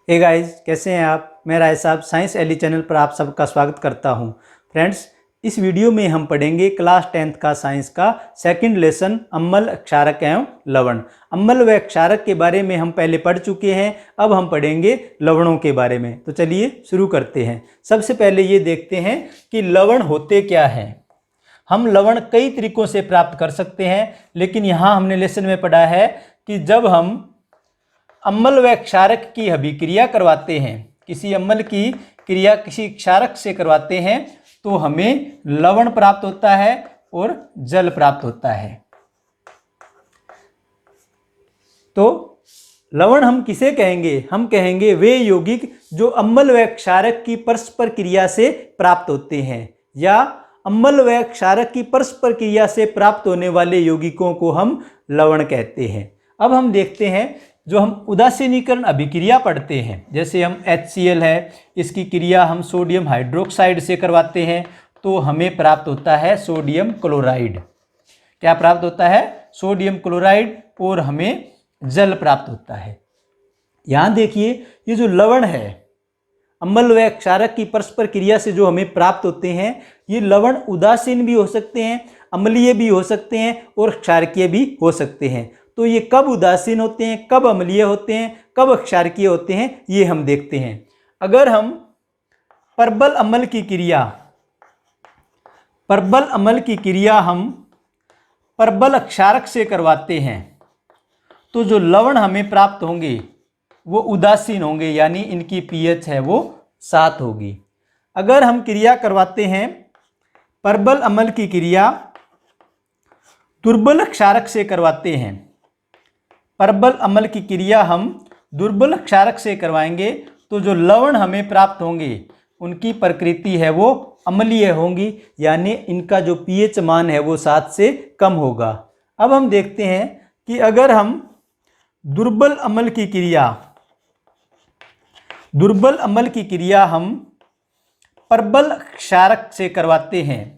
Hey guys, कैसे हैं आप। मैं राय साहब साइंस एली चैनल पर आप सबका स्वागत करता हूं। फ्रेंड्स, इस वीडियो में हम पढ़ेंगे क्लास 10th का साइंस का सेकंड लेसन अम्ल, क्षारक एवं लवण। अम्ल व क्षारक के बारे में हम पहले पढ़ चुके हैं, अब हम पढ़ेंगे लवणों के बारे में। तो चलिए शुरू करते हैं। सबसे पहले ये देखते हैं कि लवण होते क्या हैं। हम लवण कई तरीकों से प्राप्त कर सकते हैं, लेकिन यहाँ हमने लेसन में पढ़ा है कि जब हम अम्ल व क्षारक की अभिक्रिया करवाते हैं, किसी अम्ल की क्रिया किसी क्षारक से करवाते हैं, तो हमें लवण प्राप्त होता है और जल प्राप्त होता है। तो लवण हम किसे कहेंगे? हम कहेंगे वे यौगिक जो अम्ल व क्षारक की परस्पर क्रिया से प्राप्त होते हैं, या अम्ल व क्षारक की परस्पर क्रिया से प्राप्त होने वाले यौगिकों को हम लवण कहते हैं। अब हम देखते हैं, जो हम उदासीनीकरण अभिक्रिया पढ़ते हैं, जैसे हम HCl है, इसकी क्रिया हम सोडियम हाइड्रोक्साइड से करवाते हैं, तो हमें प्राप्त होता है सोडियम क्लोराइड। क्या प्राप्त होता है? सोडियम क्लोराइड, और हमें जल प्राप्त होता है। यहाँ देखिए, ये जो लवण है, अम्ल व क्षारक की परस्पर क्रिया से जो हमें प्राप्त होते हैं, ये लवण उदासीन भी हो सकते हैं, अम्लीय भी हो सकते हैं और क्षारकीय भी हो सकते हैं। तो ये कब उदासीन होते हैं, कब अम्लीय होते हैं, कब क्षारकीय होते हैं, ये हम देखते हैं। अगर हम परबल अम्ल की क्रिया हम परबल क्षारक से करवाते हैं, तो जो लवण हमें प्राप्त होंगे वो उदासीन होंगे, यानी इनकी pH है वो 7 होगी। अगर हम क्रिया करवाते हैं परबल अम्ल की क्रिया दुर्बल क्षारक से करवाते हैं, परबल अम्ल की क्रिया हम दुर्बल क्षारक से करवाएंगे, तो जो लवण हमें प्राप्त होंगे उनकी प्रकृति है वो अम्लीय होंगी, यानी इनका जो pH मान है वो 7 से कम होगा। अब हम देखते हैं कि अगर हम दुर्बल अम्ल की क्रिया हम परबल क्षारक से करवाते हैं,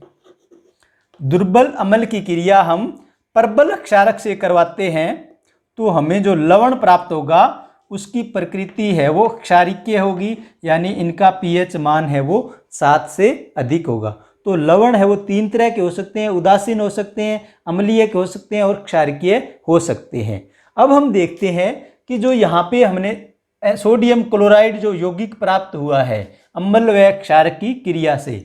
दुर्बल अम्ल की क्रिया हम परबल क्षारक से करवाते हैं, तो हमें जो लवण प्राप्त होगा उसकी प्रकृति है वो क्षारीय होगी, यानी इनका pH मान है वो 7 से अधिक होगा। तो लवण है वो 3 तरह के हो सकते हैं, उदासीन हो सकते हैं, अम्लीय के हो सकते हैं और क्षारकीय हो सकते हैं। अब हम देखते हैं कि जो यहाँ पे हमने सोडियम क्लोराइड जो यौगिक प्राप्त हुआ है अम्ल व क्षारक की क्रिया से,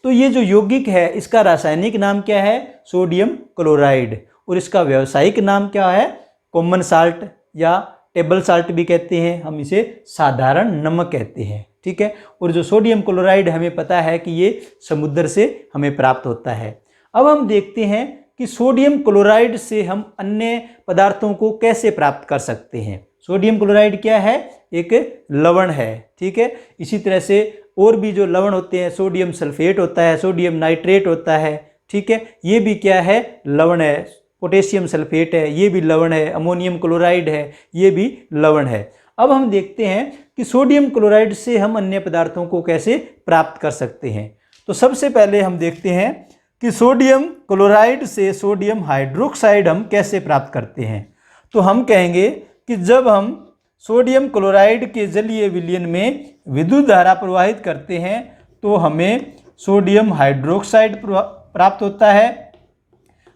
तो ये जो यौगिक है इसका रासायनिक नाम क्या है? Sodium chloride. और इसका व्यावसायिक नाम क्या है? कॉमन साल्ट, या टेबल साल्ट भी कहते हैं, हम इसे साधारण नमक कहते हैं। ठीक है। और जो सोडियम क्लोराइड हमें पता है कि ये समुद्र से हमें प्राप्त होता है। अब हम देखते हैं कि सोडियम क्लोराइड से हम अन्य पदार्थों को कैसे प्राप्त कर सकते हैं। सोडियम क्लोराइड क्या है? एक लवण है। ठीक है। इसी तरह से और भी जो लवण होते हैं, सोडियम सल्फेट होता है, सोडियम नाइट्रेट होता है। ठीक है। ये भी क्या है? लवण है। पोटेशियम सल्फेट है, ये भी लवण है। अमोनियम क्लोराइड है, ये भी लवण है। अब हम देखते हैं कि सोडियम क्लोराइड से हम अन्य पदार्थों को कैसे प्राप्त कर सकते हैं। तो सबसे पहले हम देखते हैं कि सोडियम क्लोराइड से सोडियम हाइड्रोक्साइड हम कैसे प्राप्त करते हैं। तो हम कहेंगे कि जब हम सोडियम क्लोराइड के जलीय विलयन में विद्युत धारा प्रवाहित करते हैं, तो हमें सोडियम हाइड्रोक्साइड प्राप्त होता है,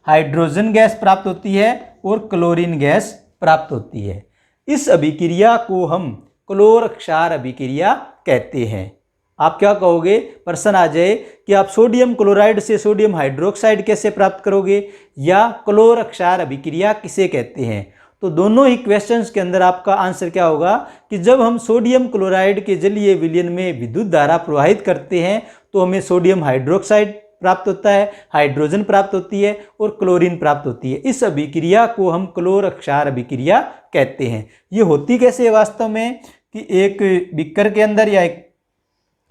हाइड्रोजन गैस प्राप्त होती है और क्लोरीन गैस प्राप्त होती है। इस अभिक्रिया को हम क्लोर क्षार अभिक्रिया कहते हैं। आप क्या कहोगे? प्रश्न आ जाए कि आप सोडियम क्लोराइड से सोडियम हाइड्रोक्साइड कैसे प्राप्त करोगे, या क्लोर क्षार अभिक्रिया किसे कहते हैं? तो दोनों ही क्वेश्चंस के अंदर आपका आंसर क्या होगा कि जब हम सोडियम क्लोराइड के जलीय विलयन में विद्युत धारा प्रवाहित करते हैं, तो हमें सोडियम हाइड्रोक्साइड प्राप्त होता है, हाइड्रोजन प्राप्त होती है और क्लोरीन प्राप्त होती है। इस अभिक्रिया को हम क्लोर क्षार अभिक्रिया कहते हैं। ये होती कैसे है वास्तव में कि एक बीकर के अंदर या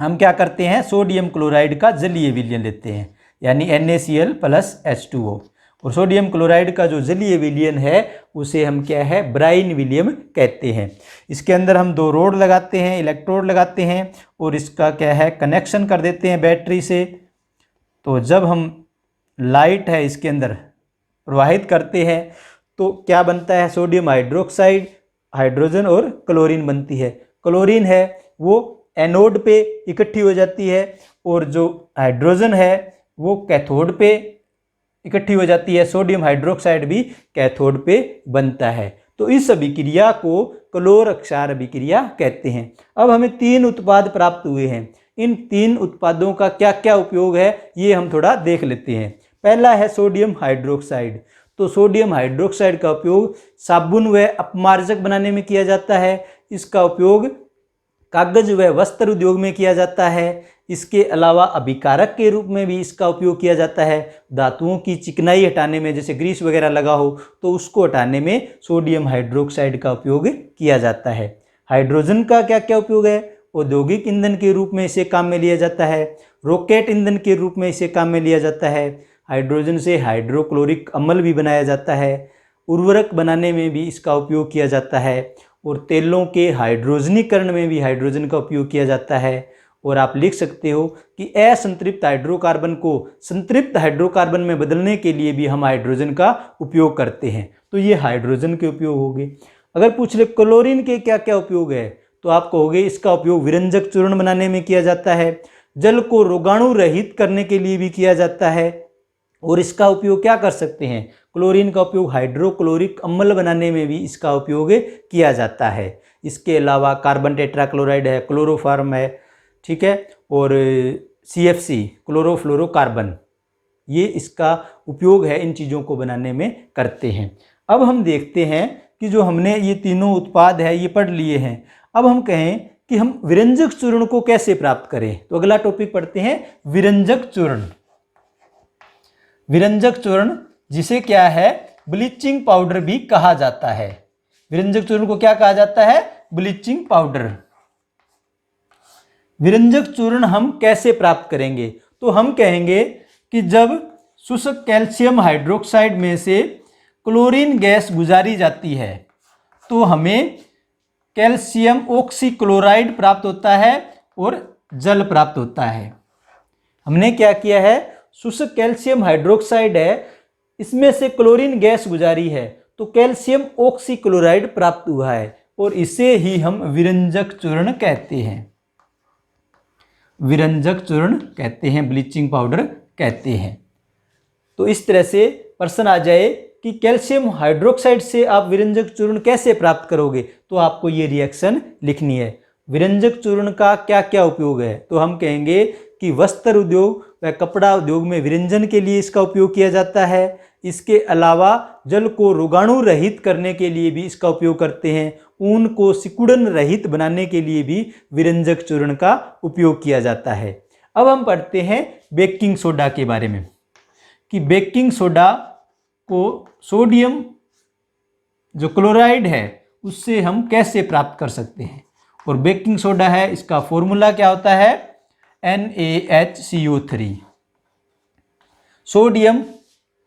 हम क्या करते हैं, सोडियम क्लोराइड का जलीय विलयन लेते हैं, यानी NaCl + H2O, और सोडियम क्लोराइड का जो जलीय विलयन है उसे हम क्या है, ब्राइन विलियम कहते हैं। इसके अंदर हम 2 रोड लगाते हैं, इलेक्ट्रोड लगाते हैं, और इसका क्या है, कनेक्शन कर देते हैं बैटरी से। तो जब हम लाइट है इसके अंदर प्रवाहित करते हैं, तो क्या बनता है? सोडियम हाइड्रोक्साइड, हाइड्रोजन और क्लोरीन बनती है। क्लोरीन है वो एनोड पे इकट्ठी हो जाती है और जो हाइड्रोजन है वो कैथोड पे इकट्ठी हो जाती है। सोडियम हाइड्रोक्साइड भी कैथोड पे बनता है। तो इस अभिक्रिया को क्लोर क्षार अभिक्रिया कहते हैं। अब हमें 3 उत्पाद प्राप्त हुए हैं। इन 3 उत्पादों का क्या क्या उपयोग है ये हम थोड़ा देख लेते हैं। पहला है सोडियम हाइड्रोक्साइड। तो सोडियम हाइड्रोक्साइड का उपयोग साबुन व अपमार्जक बनाने में किया जाता है। इसका उपयोग कागज व वस्त्र उद्योग में किया जाता है। इसके अलावा अभिकारक के रूप में भी इसका उपयोग किया जाता है। धातुओं की चिकनाई हटाने में, जैसे ग्रीस वगैरह लगा हो तो उसको हटाने में सोडियम हाइड्रोक्साइड का उपयोग किया जाता है। हाइड्रोजन का क्या क्या उपयोग है? औद्योगिक ईंधन के रूप में इसे काम में लिया जाता है। रॉकेट ईंधन के रूप में इसे काम में लिया जाता है। हाइड्रोजन से हाइड्रोक्लोरिक अम्ल भी बनाया जाता है। उर्वरक बनाने में भी इसका उपयोग किया जाता है और तेलों के हाइड्रोजनीकरण में भी हाइड्रोजन का उपयोग किया जाता है। और आप लिख सकते हो कि असंतृप्त हाइड्रोकार्बन को संतृप्त हाइड्रोकार्बन में बदलने के लिए भी हम हाइड्रोजन का उपयोग करते हैं। तो ये हाइड्रोजन के उपयोग हो गए। अगर पूछ ले क्लोरीन के क्या क्या उपयोग है तो आप कहोगे इसका उपयोग विरंजक चूर्ण बनाने में किया जाता है। जल को रोगाणु रहित करने के लिए भी किया जाता है। और इसका उपयोग क्या कर सकते हैं? क्लोरीन का उपयोग हाइड्रोक्लोरिक अम्ल बनाने में भी इसका उपयोग किया जाता है। इसके अलावा कार्बन टेट्राक्लोराइड है, क्लोरोफॉर्म है, ठीक है, और CFC क्लोरोफ्लोरोकार्बन, ये इसका उपयोग है इन चीज़ों को बनाने में करते हैं। अब हम देखते हैं कि जो हमने ये तीनों उत्पाद है ये पढ़ लिए हैं। अब हम कहें कि हम विरंजक चूर्ण को कैसे प्राप्त करें, तो अगला टॉपिक पढ़ते हैं विरंजक चूर्ण। विरंजक चूर्ण जिसे क्या है ब्लीचिंग पाउडर भी कहा जाता है। विरंजक चूर्ण को क्या कहा जाता है? Bleaching powder. विरंजक चूर्ण हम कैसे प्राप्त करेंगे? तो हम कहेंगे कि जब शुष्क कैल्शियम हाइड्रोक्साइड में से क्लोरीन गैस गुजारी जाती है तो हमें कैल्शियम ऑक्सीक्लोराइड प्राप्त होता है और जल प्राप्त होता है। हमने क्या किया है, शुष्क कैल्शियम हाइड्रोक्साइड है, इसमें से क्लोरीन गैस गुजारी है तो कैल्शियम ऑक्सीक्लोराइड प्राप्त हुआ है और इसे ही हम विरंजक चूर्ण कहते हैं। विरंजक चूर्ण कहते हैं, ब्लीचिंग पाउडर कहते हैं। तो इस तरह से प्रश्न आ जाए कि कैल्शियम हाइड्रोक्साइड से आप विरंजक चूर्ण कैसे प्राप्त करोगे, तो आपको ये रिएक्शन लिखनी है। विरंजक चूर्ण का क्या क्या उपयोग है, तो हम कहेंगे कि वस्त्र उद्योग व कपड़ा उद्योग में विरंजन के लिए इसका उपयोग किया जाता है। इसके अलावा जल को रोगाणु रहित करने के लिए भी इसका उपयोग करते हैं। ऊन को सिकुड़न रहित बनाने के लिए भी विरंजक चूर्ण का उपयोग किया जाता है। अब हम पढ़ते हैं बेकिंग सोडा के बारे में कि बेकिंग सोडा को सोडियम जो क्लोराइड है उससे हम कैसे प्राप्त कर सकते हैं। और बेकिंग सोडा है, इसका फॉर्मूला क्या होता है? NaHCO3। सोडियम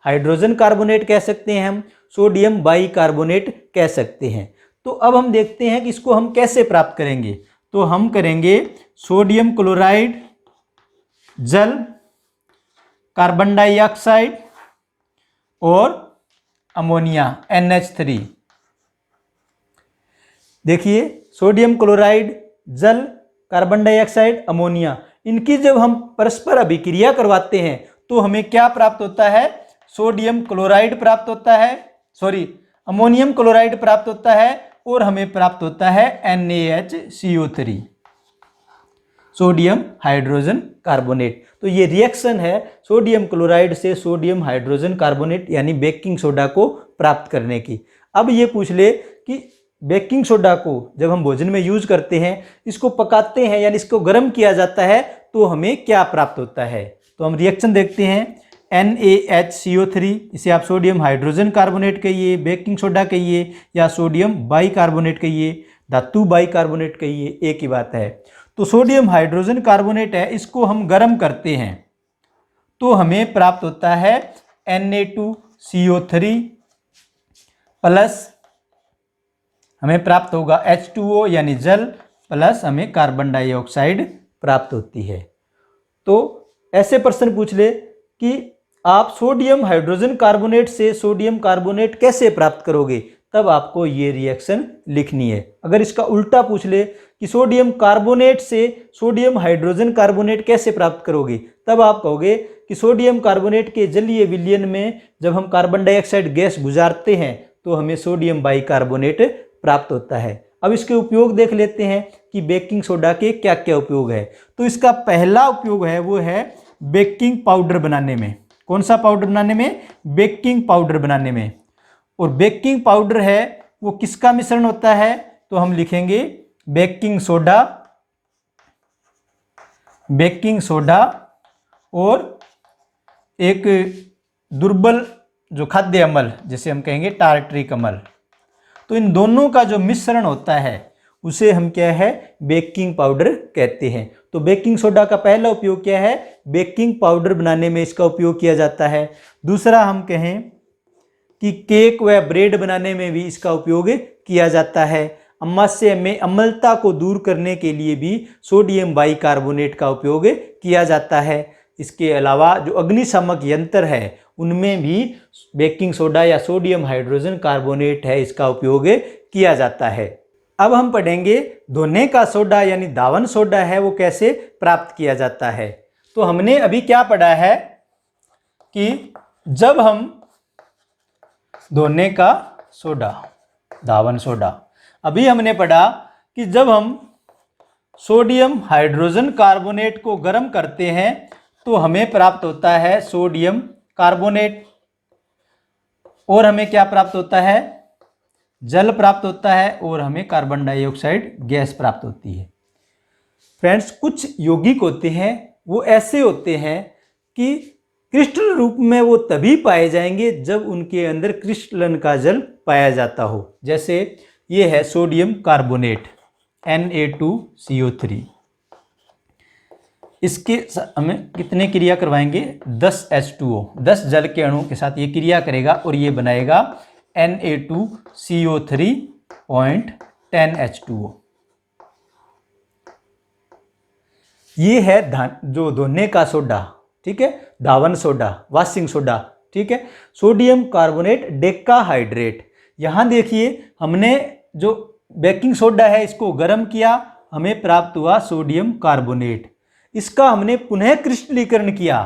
हाइड्रोजन कार्बोनेट कह सकते हैं, हम सोडियम बाइकार्बोनेट कह सकते हैं। तो अब हम देखते हैं कि इसको हम कैसे प्राप्त करेंगे। तो हम करेंगे सोडियम क्लोराइड, जल, कार्बन डाइऑक्साइड और अमोनिया NH3। देखिए सोडियम क्लोराइड, जल, कार्बन डाइऑक्साइड, अमोनिया, इनकी जब हम परस्पर अभिक्रिया करवाते हैं तो हमें क्या प्राप्त होता है? सोडियम क्लोराइड प्राप्त होता है, अमोनियम क्लोराइड प्राप्त होता है और हमें प्राप्त होता है NaHCO3, सोडियम हाइड्रोजन कार्बोनेट। तो ये रिएक्शन है सोडियम क्लोराइड से सोडियम हाइड्रोजन कार्बोनेट यानी बेकिंग सोडा को प्राप्त करने की। अब ये पूछ ले कि बेकिंग सोडा को जब हम भोजन में यूज करते हैं, इसको पकाते हैं यानी इसको गर्म किया जाता है तो हमें क्या प्राप्त होता है। तो हम रिएक्शन देखते हैं। NaHCO3, इसे आप सोडियम हाइड्रोजन कार्बोनेट कहिए, बेकिंग सोडा कहिए या सोडियम बाइकार्बोनेट कहिए, धातु बाइकार्बोनेट कहिए, एक ही बात है। तो सोडियम हाइड्रोजन कार्बोनेट है, इसको हम गर्म करते हैं तो हमें प्राप्त होता है Na2CO3 प्लस हमें प्राप्त होगा H2O यानी जल प्लस हमें कार्बन डाइऑक्साइड प्राप्त होती है। तो ऐसे प्रश्न पूछ ले कि आप सोडियम हाइड्रोजन कार्बोनेट से सोडियम कार्बोनेट कैसे प्राप्त करोगे, तब आपको ये रिएक्शन लिखनी है। अगर इसका उल्टा पूछ ले कि सोडियम कार्बोनेट से सोडियम हाइड्रोजन कार्बोनेट कैसे प्राप्त करोगे, तब आप कहोगे कि सोडियम कार्बोनेट के जलीय विलयन में जब हम कार्बन डाइऑक्साइड गैस गुजारते हैं तो हमें सोडियम बाइकार्बोनेट प्राप्त होता है। अब इसके उपयोग देख लेते हैं कि बेकिंग सोडा के क्या क्या उपयोग है। तो इसका पहला उपयोग है वो है बेकिंग पाउडर बनाने में। कौन सा पाउडर बनाने में? बेकिंग पाउडर बनाने में। और बेकिंग पाउडर है वो किसका मिश्रण होता है? तो हम लिखेंगे बेकिंग सोडा और एक दुर्बल जो खाद्य अम्ल जिसे हम कहेंगे टार्टरिक अम्ल। तो इन दोनों का जो मिश्रण होता है उसे हम क्या है? बेकिंग पाउडर कहते हैं। तो बेकिंग सोडा का पहला उपयोग क्या है? बेकिंग पाउडर बनाने में इसका उपयोग किया जाता है। दूसरा हम कहें कि केक व ब्रेड बनाने में भी इसका उपयोग किया जाता है। अमाशय में अम्लता को दूर करने के लिए भी सोडियम बाइकार्बोनेट का उपयोग किया जाता है। इसके अलावा जो अग्निशामक यंत्र है उनमें भी बेकिंग सोडा या सोडियम हाइड्रोजन कार्बोनेट है इसका उपयोग किया जाता है। अब हम पढ़ेंगे धोने का सोडा यानी धावन सोडा है वो कैसे प्राप्त किया जाता है। तो हमने अभी क्या पढ़ा है कि जब हम धोने का सोडा, धावन सोडा, अभी हमने पढ़ा कि जब हम सोडियम हाइड्रोजन कार्बोनेट को गर्म करते हैं तो हमें प्राप्त होता है सोडियम कार्बोनेट और हमें क्या प्राप्त होता है? जल प्राप्त होता है और हमें कार्बन डाइऑक्साइड गैस प्राप्त होती है। फ्रेंड्स, कुछ यौगिक होते हैं वो ऐसे होते हैं कि क्रिस्टल रूप में वो तभी पाए जाएंगे जब उनके अंदर क्रिस्टलन का जल पाया जाता हो। जैसे ये है सोडियम कार्बोनेट Na2CO3। इसके हमें कितने क्रिया करवाएंगे? 10 H2O, 10 जल के अणु के साथ ये क्रिया करेगा और ये बनाएगा Na2CO3.10 H2O। ये है जो धोने का सोडा, ठीक है, धावन सोडा, वॉशिंग सोडा, ठीक है। सोडियम कार्बोनेट डेकाहाइड्रेट, यहाँ देखिए हमने जो बेकिंग सोडा है इसको गर्म किया, हमें प्राप्त हुआ सोडियम कार्बोनेट। इसका हमने पुनः क्रिस्टलीकरण किया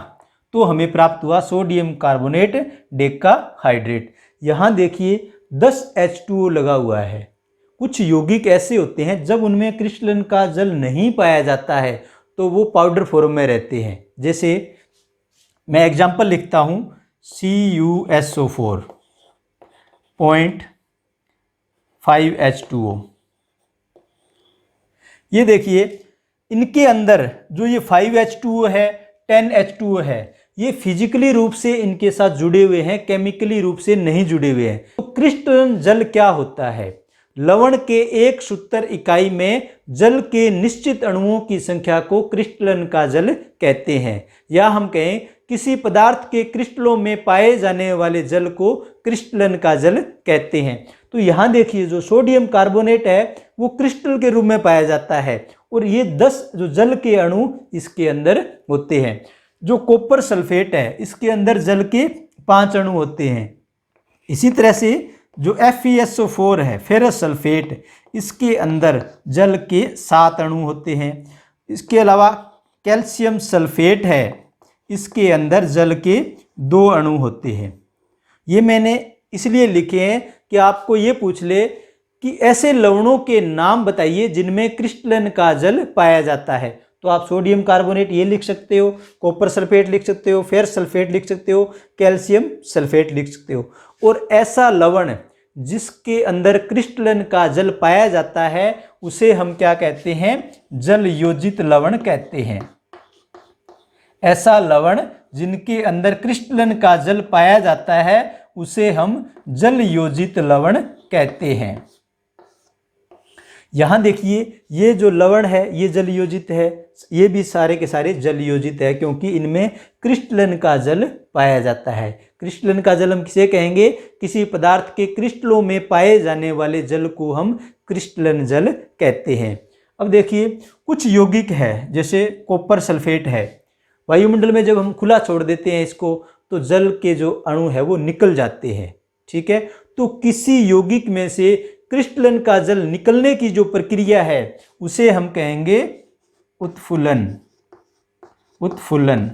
तो हमें प्राप्त हुआ सोडियम कार्बोनेट डेकाहाइड्रेट। यहाँ देखिए 10 H2O लगा हुआ है। कुछ यौगिक ऐसे होते हैं जब उनमें क्रिस्टलन का जल नहीं पाया जाता है तो वो पाउडर फॉर्म में रहते हैं। जैसे मैं एग्जाम्पल लिखता हूँ CuSO4.5 H2O। ये देखिए इनके अंदर जो ये 5 H2O है, 10 H2O है, ये फिजिकली रूप से इनके साथ जुड़े हुए हैं, केमिकली रूप से नहीं जुड़े हुए हैं। तो क्रिस्टलन जल क्या होता है? लवण के एक सूत्र इकाई में जल के निश्चित अणुओं की संख्या को क्रिस्टलन का जल कहते हैं, या हम कहें किसी पदार्थ के क्रिस्टलों में पाए जाने वाले जल को क्रिस्टलन का जल कहते हैं। तो यहाँ देखिए जो सोडियम कार्बोनेट है वो क्रिस्टल के रूप में पाया जाता है और ये 10 जो जल के अणु इसके अंदर होते हैं। जो कॉपर सल्फेट है इसके अंदर जल के 5 अणु होते हैं। इसी तरह से जो FeSO4 है, फेरस सल्फेट, इसके अंदर जल के 7 अणु होते हैं। इसके अलावा कैल्शियम सल्फेट है, इसके अंदर जल के 2 अणु होते हैं। ये मैंने इसलिए लिखे हैं कि आपको ये पूछ ले कि ऐसे लवणों के नाम बताइए जिनमें क्रिस्टलन का जल पाया जाता है। तो आप सोडियम कार्बोनेट ये लिख सकते हो, कॉपर सल्फेट लिख सकते हो, फेरस सल्फेट लिख सकते हो, कैल्शियम सल्फेट लिख सकते हो। और ऐसा लवण जिसके अंदर क्रिस्टलन का जल पाया जाता है उसे हम क्या कहते हैं? जल योजित लवण कहते हैं। ऐसा लवण जिनके अंदर क्रिस्टलन का जल पाया जाता है उसे हम जल योजित लवण कहते हैं। यहाँ देखिए ये जो लवण है ये जल योजित है, ये भी सारे के सारे जल योजित है क्योंकि इनमें क्रिस्टलन का जल पाया जाता है। क्रिस्टलन का जल हम किसे कहेंगे? किसी पदार्थ के क्रिस्टलों में पाए जाने वाले जल को हम क्रिस्टलन जल कहते हैं। अब देखिए कुछ यौगिक है जैसे कॉपर सल्फेट है, वायुमंडल में जब हम खुला छोड़ देते हैं इसको तो जल के जो अणु है वो निकल जाते हैं, ठीक है। तो किसी यौगिक में से क्रिस्टलन का जल निकलने की जो प्रक्रिया है उसे हम कहेंगे उत्फुलन। उत्फुलन,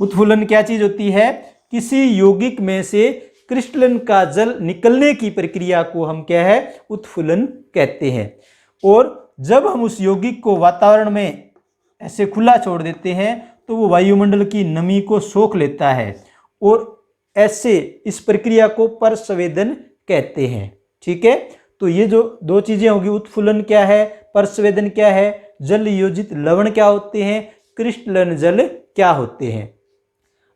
उत्फुलन क्या चीज होती है? किसी यौगिक में से क्रिस्टलन का जल निकलने की प्रक्रिया को हम क्या है? उत्फुलन कहते हैं। और जब हम उस यौगिक को वातावरण में ऐसे खुला छोड़ देते हैं तो वो वायुमंडल की नमी को सोख लेता है और ऐसे इस प्रक्रिया को परस्वेदन कहते हैं। ठीक है, तो ये जो दो चीजें होगी, उत्फुलन क्या है, परस्वेदन क्या है, जल योजित लवण क्या होते हैं, क्रिस्टलन जल क्या होते हैं।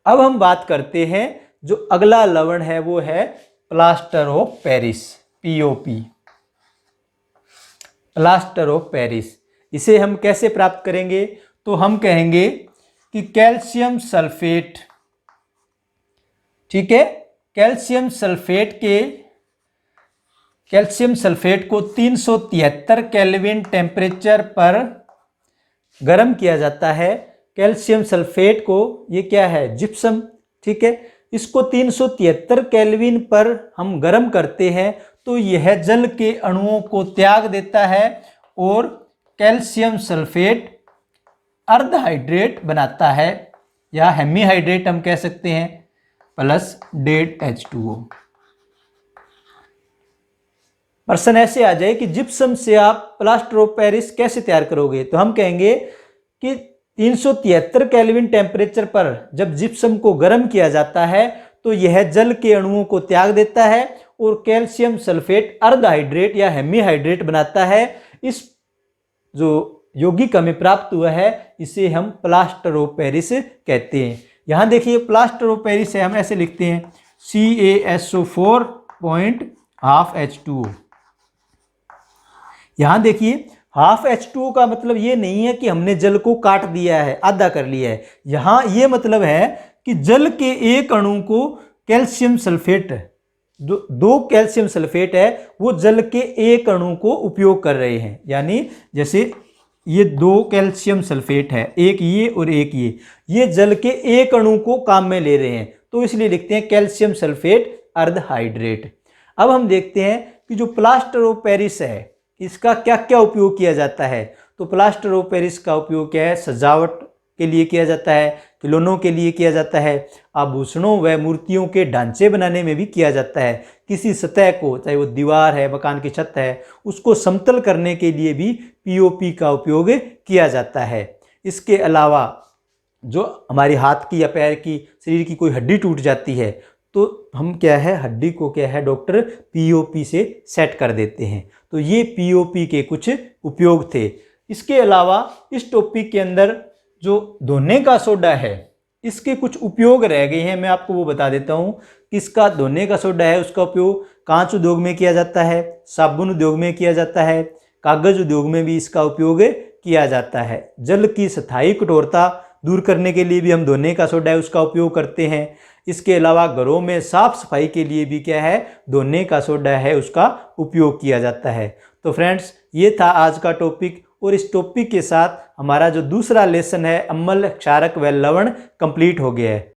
अब हम बात करते हैं जो अगला लवण है वो है plaster of Paris, POP, plaster of Paris. इसे हम कैसे प्राप्त करेंगे? तो हम कहेंगे कि कैल्शियम सल्फेट, ठीक है, कैल्शियम सल्फेट को 373 केल्विन टेम्परेचर पर गर्म किया जाता है। कैल्शियम सल्फेट को, ये क्या है? जिप्सम। ठीक है, इसको 373 केल्विन पर हम गर्म करते हैं तो यह जल के अणुओं को त्याग देता है और कैल्शियम सल्फेट अर्धहाइड्रेट बनाता है, या हेमीहाइड्रेट हम कह सकते हैं, प्लस डेड H2O। प्रश्न ऐसे आ जाए कि जिप्सम से आप प्लास्टर ऑफ पेरिस कैसे तैयार करोगे? तो हम कहेंगे कि 373 केल्विन टेम्परेचर पर जब जिप्सम को गर्म किया जाता है तो यह जल के अणुओं को त्याग देता है और कैल्शियम सल्फेट अर्धहाइड्रेट या हेमीहाइड्रेट बनाता है। इस जो यौगिक हमें प्राप्त हुआ है इसे हम प्लास्टर ऑफ पेरिस कहते हैं। यहाँ देखिए प्लास्टर ऑफ पेरिस है, हम ऐसे लिखते हैं CaSO4.12H2O। यहाँ देखिए हाफ H2O का मतलब ये नहीं है कि हमने जल को काट दिया है, आधा कर लिया है। यहाँ ये मतलब है कि जल के एक अणु को कैल्शियम सल्फेट, दो कैल्शियम सल्फेट है, वो जल के एक अणु को उपयोग कर रहे हैं। यानी जैसे ये दो कैल्शियम सल्फेट है, एक ये और एक ये जल के एक अणु को काम में ले रहे हैं, तो इसलिए लिखते हैं कैल्शियम सल्फेट अर्धहाइड्रेट। अब हम देखते हैं कि जो प्लास्टर ऑफ पेरिस है इसका क्या क्या उपयोग किया जाता है। तो प्लास्टर ऑफ पेरिस का उपयोग क्या है? सजावट के लिए किया जाता है, खिलौनों के लिए किया जाता है, आभूषणों व मूर्तियों के ढांचे बनाने में भी किया जाता है। किसी सतह को, चाहे वो दीवार है, मकान की छत है, उसको समतल करने के लिए भी पीओपी का उपयोग किया जाता है। इसके अलावा जो हमारी हाथ की या पैर की, शरीर की कोई हड्डी टूट जाती है तो हम क्या है, हड्डी को क्या है, डॉक्टर पीओपी से सेट कर देते हैं। तो ये पीओपी के कुछ उपयोग थे। इसके अलावा इस टॉपिक के अंदर जो धोने का सोडा है इसके कुछ उपयोग रह गए हैं, मैं आपको वो बता देता हूँ। किसका धोने का सोडा है उसका उपयोग कांच उद्योग में किया जाता है, साबुन उद्योग में किया जाता है, कागज उद्योग में भी इसका उपयोग किया जाता है। जल की स्थायी कठोरता दूर करने के लिए भी हम धोने का सोडा है उसका उपयोग करते हैं। इसके अलावा घरों में साफ सफाई के लिए भी क्या है, धोने का सोडा है उसका उपयोग किया जाता है। तो फ्रेंड्स ये था आज का टॉपिक, और इस टॉपिक के साथ हमारा जो दूसरा लेसन है अम्ल, क्षारक व लवण कंप्लीट हो गया है।